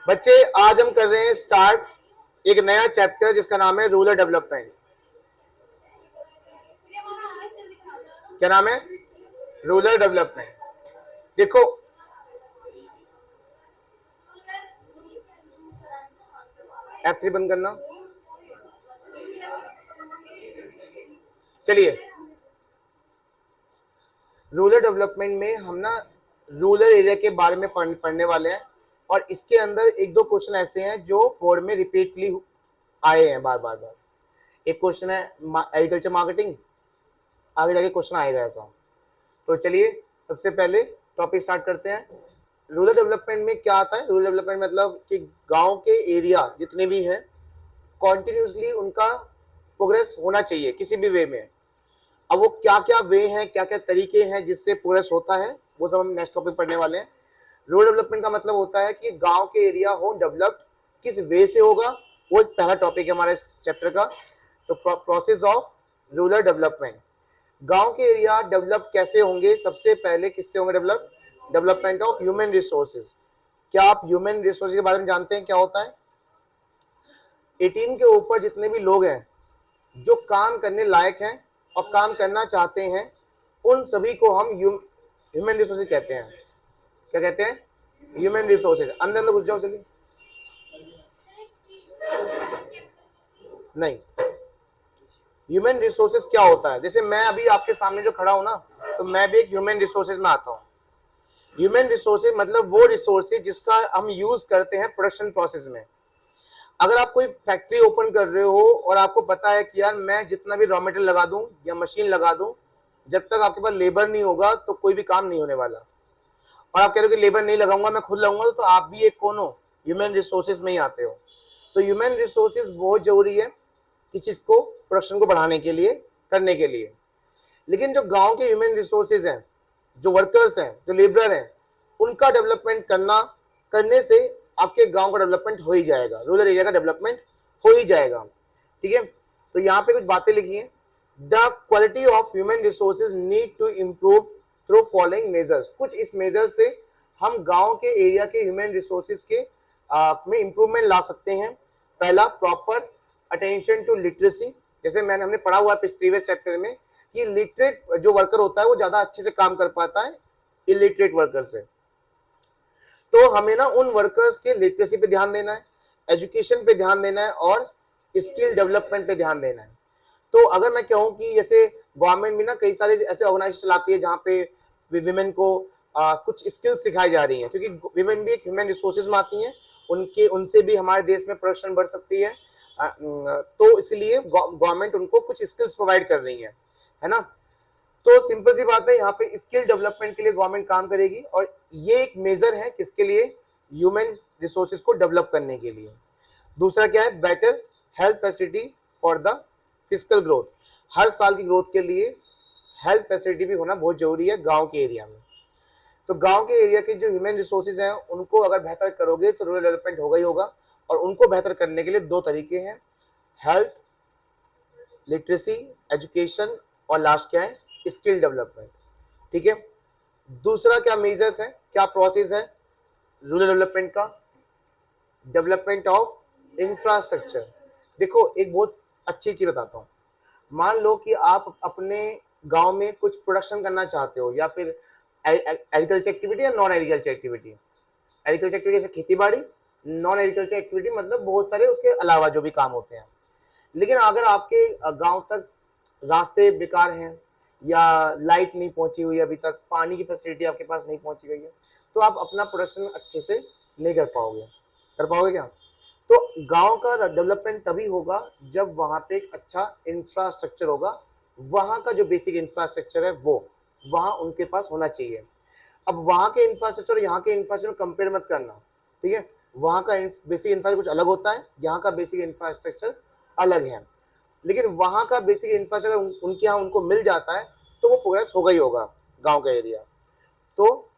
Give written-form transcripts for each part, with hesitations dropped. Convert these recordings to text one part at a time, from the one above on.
बच्चे आज हम कर रहे हैं स्टार्ट एक नया चैप्टर जिसका नाम है रूरल डेवलपमेंट। क्या नाम है? Rural development. देखो F3 बंद करना। चलिए, रूरल डेवलपमेंट में हम ना रूरल एरिया के बारे में पढ़ने वाले हैं और इसके अंदर एक दो क्वेश्चन ऐसे हैं जो बोर्ड में रिपीटली आए हैं बार बार बार। एक क्वेश्चन है एग्रीकल्चर मार्केटिंग, आगे जाके क्वेश्चन आएगा ऐसा। तो चलिए सबसे पहले टॉपिक स्टार्ट करते हैं। रूरल डेवलपमेंट में क्या आता है? रूरल डेवलपमेंट मतलब कि गांव के एरिया जितने भी हैं कॉन्टिन्यूसली उनका प्रोग्रेस होना चाहिए किसी भी वे में। अब वो क्या क्या वे हैं, क्या क्या तरीके हैं जिससे प्रोग्रेस होता है, वो सब हम नेक्स्ट टॉपिक पढ़ने वाले हैं। रूरल डेवलपमेंट का मतलब होता है कि गांव के एरिया हो डेवलप्ड किस वे से होगा, वो एक पहला टॉपिक है हमारे इस चैप्टर का। तो प्रोसेस ऑफ रूरल डेवलपमेंट, गांव के एरिया डेवलप कैसे होंगे? सबसे पहले किससे होंगे develop? Development of human resources. क्या आप ह्यूमन रिसोर्सेज के बारे में जानते हैं क्या होता है? 18 के ऊपर जितने भी लोग हैं जो काम करने लायक हैं और काम करना चाहते हैं, उन सभी को हम ह्यूमन रिसोर्सेज कहते हैं। क्या कहते हैं? Human resources. अंदर अंदर घुस जाओ, चलिए। नहीं, ह्यूमन रिसोर्सेज क्या होता है? जैसे मैं अभी आपके सामने जो खड़ा हूं ना, तो मैं भी एक ह्यूमन रिसोर्सेज में आता हूं। ह्यूमन रिसोर्सेज मतलब वो रिसोर्सेज जिसका हम यूज करते हैं प्रोडक्शन प्रोसेस में। अगर आप कोई फैक्ट्री ओपन कर रहे हो और आपको पता है कि यार मैं जितना भी रॉ मटेरियल लगा दूं या मशीन लगा दूं, जब तक आपके पास लेबर नहीं होगा तो कोई भी काम नहीं होने वाला। और आप कह रहे हो कि लेबर नहीं लगाऊंगा, मैं खुद लगाऊंगा, तो आप भी एक कौन हो? ह्यूमन रिसोर्सेज में ही आते हो। तो ह्यूमन रिसोर्सेज बहुत जरूरी है किसी चीज को प्रोडक्शन को बढ़ाने के लिए, करने के लिए। लेकिन जो गांव के ह्यूमन रिसोर्सेज हैं, जो वर्कर्स हैं, जो लेबर हैं, उनका डेवलपमेंट करने से आपके गांव का डेवलपमेंट हो ही जाएगा, रूरल एरिया का डेवलपमेंट हो ही जाएगा। ठीक है, तो यहाँ पे कुछ बातें लिखी हैं। The quality of human resources need to improve through following measures. कुछ इस मेजर से हम गांव के एरिया के ह्यूमन रिसोर्सेज के में इंप्रूवमेंट ला सकते हैं। पहला, प्रॉपर अटेंशन टू लिटरेसी। जैसे हमने पढ़ा हुआ है प्रीवियस चैप्टर में कि लिटरेट जो वर्कर होता है वो ज्यादा अच्छे से काम कर पाता है इलिटरेट वर्कर से। तो हमें ना उन वर्कर्स के लिटरेसी पे ध्यान देना है, एजुकेशन पे ध्यान देना है और स्किल डेवलपमेंट पे ध्यान देना है। तो अगर मैं कहूँ कि जैसे गवर्नमेंट भी ना कई सारे ऐसे ऑर्गेनाइजेशन चलाती है जहाँ पे विमेन को कुछ स्किल्स सिखाई जा रही हैं, क्योंकि विमेन भी एक ह्यूमन रिसोर्सेज में आती हैं, उनसे भी हमारे देश में प्रोडक्शन बढ़ सकती है। तो इसलिए गवर्नमेंट उनको कुछ स्किल्स प्रोवाइड कर रही है ना। तो सिंपल सी बात है, यहाँ पे स्किल डेवलपमेंट के लिए गवर्नमेंट काम करेगी और ये एक मेजर है किसके लिए? ह्यूमन रिसोर्सेज को डेवलप करने के लिए। दूसरा क्या है? Better health facility for the physical growth. हर साल की ग्रोथ के लिए हेल्थ फैसिलिटी भी होना बहुत जरूरी है गांव के एरिया में। तो गांव के एरिया के जो ह्यूमन रिसोर्सेज हैं उनको अगर बेहतर करोगे तो रूरल डेवलपमेंट होगा ही होगा। और उनको बेहतर करने के लिए दो तरीके हैं, हेल्थ, लिटरेसी, एजुकेशन, और लास्ट क्या है? Skill development. ठीक है, दूसरा क्या मेजर्स है, क्या प्रोसेस है रूरल डेवलपमेंट का? Development of infrastructure. देखो एक बहुत अच्छी चीज बताता हूँ। मान लो कि आप अपने गांव में कुछ प्रोडक्शन करना चाहते हो, या फिर एग्रीकल्चर एक्टिविटी या non agriculture activity. Agriculture activity जैसे खेती बाड़ी, नॉन एग्रीकल्चर एक्टिविटी मतलब बहुत सारे उसके अलावा जो भी काम होते हैं। लेकिन अगर आपके गांव तक रास्ते बेकार हैं या लाइट नहीं पहुंची हुई, अभी तक पानी की फैसिलिटी आपके पास नहीं पहुंची गई है, तो आप अपना प्रोडक्शन अच्छे से नहीं कर पाओगे। कर पाओगे क्या? तो गांव का डेवलपमेंट तभी होगा जब वहां पे एक अच्छा इंफ्रास्ट्रक्चर होगा। वहां का जो बेसिक इंफ्रास्ट्रक्चर है वो वहां उनके पास होना चाहिए। अब वहां के इंफ्रास्ट्रक्चर और यहाँ के इंफ्रास्ट्रक्चर कंपेयर मत करना, ठीक है? वहां का बेसिक इंफ्रास्ट्रक्चर कुछ अलग होता है, यहाँ का बेसिक इंफ्रास्ट्रक्चर अलग है। लेकिन वहां का बेसिक इंफ्रास्ट्रक्चर उनके यहाँ उनको मिल जाता है तो वो प्रोग्रेस होगा ही होगा गांव का एरिया। तो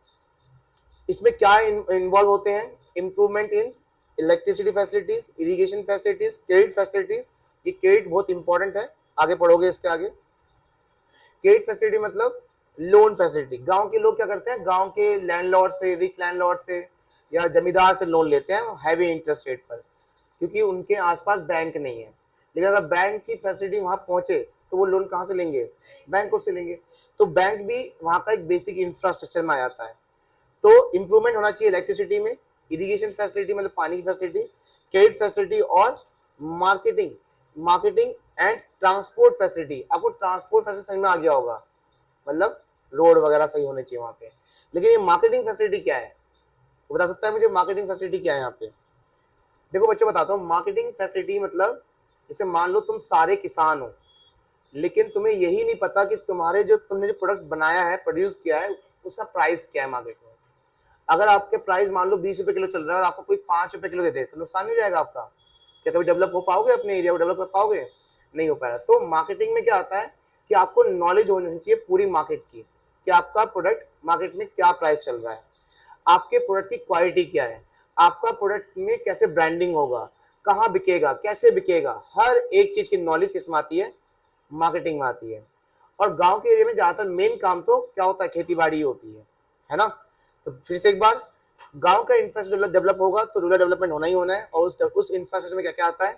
इसमें क्या इन्वॉल्व होते हैं? Improvement in electricity facilities, irrigation facilities, credit facilities. ये क्रेडिट बहुत इंपॉर्टेंट है, आगे पढ़ोगे इसके आगे। क्रेडिट फैसिलिटी मतलब लोन फैसिलिटी। गांव के लोग क्या करते हैं? गांव के लैंडलॉर्ड से, रिच लैंडलॉर्ड से या जमींदार से लोन लेते हैं हैवी इंटरेस्ट रेट पर, क्योंकि उनके आसपास बैंक नहीं है। लेकिन अगर बैंक की फैसिलिटी वहां पहुंचे तो वो लोन कहाँ से लेंगे, बैंकों से लेंगे। तो बैंक भी वहां का एक बेसिक इंफ्रास्ट्रक्चर में आ जाता है। तो इंप्रूवमेंट होना चाहिए इलेक्ट्रिसिटी में, इरिगेशन फैसिलिटी मतलब पानी की फैसिलिटी, क्रेडिट फैसिलिटी और marketing marketing and transport facility. आपको ट्रांसपोर्ट फैसिलिटी समझ में आ गया होगा, मतलब रोड वगैरह सही होने चाहिए वहां पे। लेकिन ये मार्केटिंग फैसिलिटी क्या है, वो बता सकता है मुझे मार्केटिंग फैसिलिटी क्या है यहाँ पे? देखो बच्चों बताता हूँ, मार्केटिंग फैसिलिटी मतलब जैसे मान लो तुम सारे किसान हो, लेकिन तुम्हें यही नहीं पता कि तुमने जो प्रोडक्ट बनाया है, प्रोड्यूस किया है, उसका प्राइस क्या है मार्केट में। अगर आपके प्राइस मान लो 20 रुपए किलो चल रहा है और आपको कोई 5 रुपए किलो दे दे तो नुकसान नहीं हो जाएगा आपका? क्या कभी डेवलप हो पाओगे, अपने एरिया को डेवलप कर पाओगे? नहीं हो पाएगा। तो मार्केटिंग में क्या आता है कि आपको नॉलेज होनी चाहिए पूरी मार्केट की, कि आपका प्रोडक्ट मार्केट में क्या प्राइस चल रहा है, आपके प्रोडक्ट की क्वालिटी क्या है, आपका प्रोडक्ट में कैसे ब्रांडिंग होगा, कहाँ बिकेगा, कैसे बिकेगा, हर एक चीज की नॉलेज किसमें आती है, मार्केटिंग में आती है। और गांव के एरिया में ज्यादातर मेन काम तो क्या होता है, खेती बाड़ी होती है ना। तो फिर से एक बार, गांव का इंफ्रास्ट्रक्चर डेवलप होगा तो रूरल डेवलपमेंट होना ही होना है। और उस इंफ्रास्ट्रक्चर में क्या क्या आता है,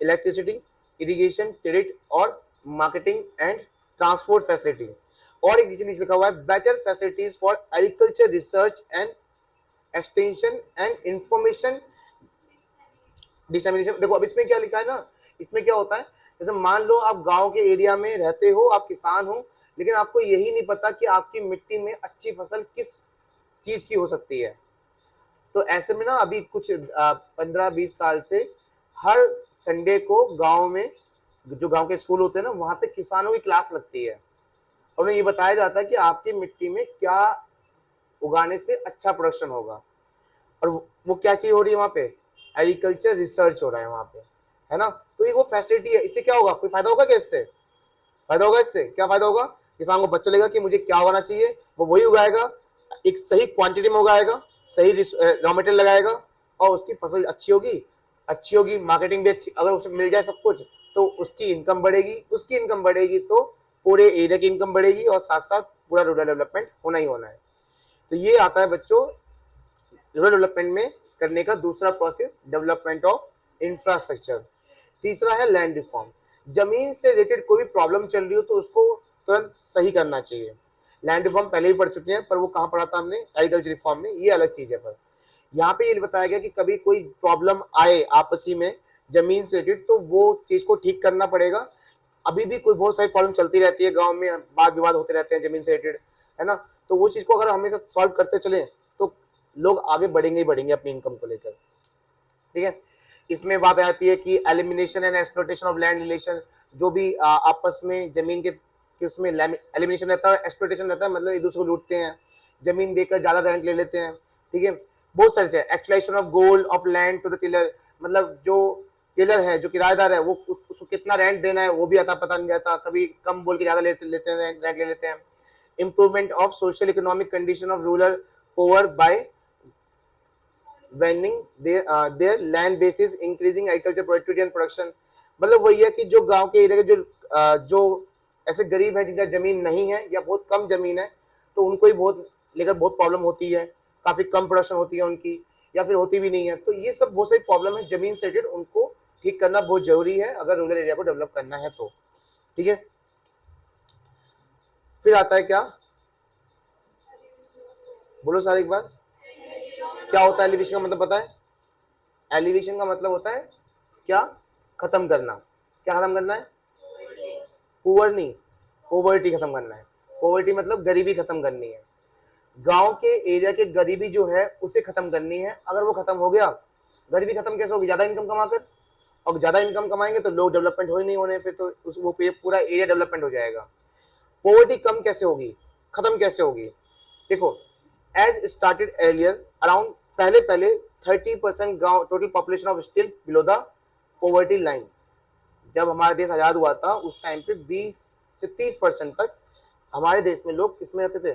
इलेक्ट्रिसिटी, इरिगेशन, क्रेडिट और मार्केटिंग एंड ट्रांसपोर्ट फैसिलिटी। और एक चीज लिखा हुआ है, better facilities for agriculture research and extension and information dissemination. देखो अब इसमें क्या लिखा है ना, इसमें क्या होता है, जैसे मान लो आप गांव के एरिया में रहते हो, आप किसान हो, लेकिन आपको यही नहीं पता कि आपकी मिट्टी में अच्छी फसल किस चीज की हो सकती है। तो ऐसे में ना अभी कुछ 15-20 साल से हर संडे को गांव में, जो गांव के स्कूल होते हैं ना, वहां पे किसानों की क्लास लगती है और उन्हें ये बताया जाता है कि आपकी मिट्टी में क्या उगाने से अच्छा प्रोडक्शन होगा। और वो क्या चीज हो रही है वहां पे, एग्रीकल्चर रिसर्च हो रहा है वहां पे, है ना। तो ये वो फैसिलिटी है। इससे क्या होगा, कोई फायदा होगा क्या? इससे फायदा होगा। इससे क्या फायदा होगा, किसान को पता चलेगा कि मुझे क्या उगाना चाहिए, वो वही उगाएगा, एक सही क्वांटिटी में उगाएगा, सही रॉ मटेरियल लगाएगा और उसकी फसल अच्छी होगी, मार्केटिंग भी अच्छी, अगर उसे मिल जाए सब कुछ तो उसकी इनकम बढ़ेगी, उसकी इनकम बढ़ेगी तो पूरे एरिया की इनकम बढ़ेगी और साथ साथ पूरा रूरल डेवलपमेंट होना ही होना है। तो ये आता है बच्चों रूरल डेवलपमेंट में करने का दूसरा प्रोसेस, डेवलपमेंट ऑफ इंफ्रास्ट्रक्चर। तीसरा है लैंड रिफॉर्म। जमीन से रिलेटेड कोई भी प्रॉब्लम चल रही हो तो उसको तुरंत सही करना चाहिए। लैंड रिफॉर्म पहले भी पढ़ चुके हैं, पर वो कहाँ पढ़ा था हमने, एग्रीकल्चर रिफॉर्म में, ये अलग चीज है। पर यहाँ पे ये बताया गया कि कभी कोई प्रॉब्लम आए आपसी में जमीन से रिलेटेड तो वो चीज को ठीक करना पड़ेगा। अभी भी कोई बहुत सारी प्रॉब्लम चलती रहती है गांव में, वाद विवाद होते रहते हैं जमीन से रिलेटेड, है ना। तो वो चीज को अगर हमेशा सॉल्व करते चले तो लोग आगे बढ़ेंगे ही बढ़ेंगे अपनी इनकम को लेकर, ठीक है। इसमें बात आती है कि elimination and exploitation of land relation, जो भी आपस में जमीन के उसमें एलिमिनेशन रहता है, एक्सप्लॉयटेशन रहता है, मतलब एक दूसरे को लूटते हैं, जमीन देकर ज्यादा रेंट ले लेते हैं, ठीक है। बहुत सारे चीजें, actualisation of gold of land to the tiller, मतलब जो टिलर है, जो किराएदार है, वो उसको कितना रेंट देना है वो भी आता पता नहीं जाता, कभी कम बोल के ज्यादा लेते हैं, रेंट ले लेते हैं। Improvement of social economic condition of rural poor by vending their land basis, increasing agriculture productivity and production. मतलब वही है कि जो गांव के एरिया के जो ऐसे गरीब हैं जिनका जमीन नहीं है या बहुत कम जमीन है, तो उनको ही बहुत प्रॉब्लम होती है, काफी कम प्रोडक्शन होती है उनकी, या फिर होती भी नहीं है। तो ये सब बहुत सारी प्रॉब्लम है जमीन से रिलेटेड, उनको ठीक करना बहुत जरूरी है अगर रूरल एरिया को डेवलप करना है तो, ठीक है। फिर आता है क्या, बोलो सारे एक बार, क्या होता है एलिवेशन का मतलब पता है? एलिवेशन का मतलब होता है क्या, खत्म करना। क्या खत्म करना है? पुअर नहीं, पोवर्टी खत्म करना है। पोवर्टी मतलब गरीबी खत्म करनी है। गांव के एरिया के गरीबी जो है उसे खत्म करनी है। अगर वो खत्म हो गया, गरीबी खत्म कैसे होगी, ज्यादा इनकम कमाकर, और ज्यादा इनकम कमाएंगे तो लोग डेवलपमेंट हो ही नहीं होने, फिर तो वो पूरा एरिया डेवलपमेंट हो जाएगा। पोवर्टी कम कैसे होगी, खत्म कैसे होगी? देखो, एज स्टार्टेड एर्लियर अराउंड, पहले 30% गांव total population of still below the poverty line. जब हमारा देश आजाद हुआ था उस टाइम पे 20 से 30% तक हमारे देश में लोग किसमें रहते थे,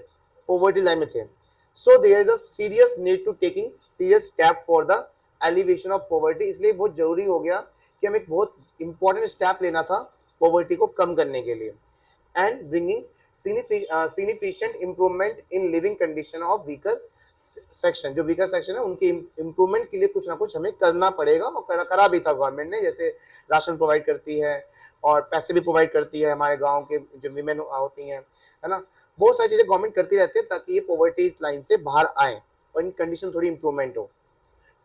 पोवर्टी लाइन में थे। So there is a serious need to taking serious step for the elevation of poverty. इसलिए बहुत जरूरी हो गया कि हमें एक बहुत इंपॉर्टेंट स्टेप लेना था पोवर्टी को कम करने के लिए, and bringing significant improvement in living condition of weaker section, जो वीकर सेक्शन है, उनके इम्प्रूवमेंट के लिए कुछ ना कुछ हमें करना पड़ेगा, और करा भी था गवर्नमेंट ने। जैसे राशन प्रोवाइड करती है और पैसे भी प्रोवाइड करती है हमारे गांव के जो वीमेन होती हैं, है ना। बहुत सारी चीजें गवर्नमेंट करती रहती है ताकि ये पॉवर्टी लाइन से बाहर आए और इन कंडीशन थोड़ी इंप्रूवमेंट हो।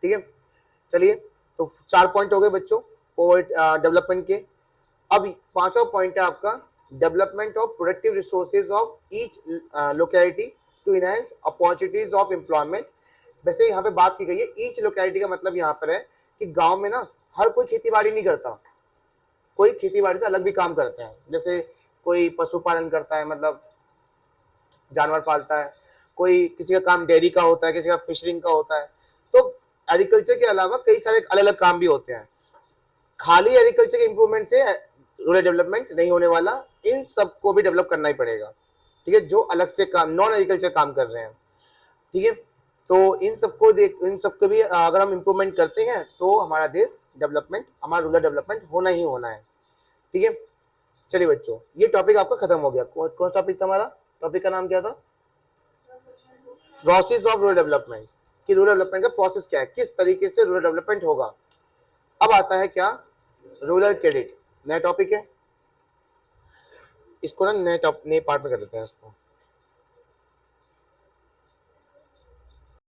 ठीक है, चलिए, तो 4 पॉइंट हो गए बच्चों डेवलपमेंट के। अब 5वां पॉइंट है आपका development of productive resources of each locality to enhance opportunities of employment. वैसे यहाँ पे बात की गई है ईच लोकेलिटी का मतलब यहाँ पर है कि गांव में ना हर कोई खेती बाड़ी नहीं करता, कोई खेती बाड़ी से अलग भी काम करते हैं। जैसे कोई पशुपालन करता है, मतलब जानवर पालता है, कोई किसी का काम डेयरी का होता है, किसी का फिशरिंग का होता है। तो एग्रीकल्चर के अलावा कई सारे अलग अलग काम भी होते हैं। खाली एग्रीकल्चर के इंप्रूवमेंट से रूरल डेवलपमेंट नहीं होने वाला, इन सबको भी डेवलप करना ही पड़ेगा। ठीक है, जो अलग से काम नॉन एग्रीकल्चर काम कर रहे हैं। ठीक है, तो इन सबको भी अगर हम इंप्रूवमेंट करते हैं तो हमारा देश डेवलपमेंट, हमारा रूरल डेवलपमेंट होना ही होना है। ठीक है, चलिए बच्चों, ये टॉपिक आपका खत्म हो गया। कौन टॉपिक था हमारा? टॉपिक का नाम क्या था? प्रोसेस ऑफ रूरल डेवलपमेंट, कि रूरल डेवलपमेंट का प्रोसेस क्या है, किस तरीके से रूरल डेवलपमेंट होगा। अब आता है क्या? रूरल क्रेडिट, नया टॉपिक है। इसको ना नए पार्ट में कर लेते हैं इसको।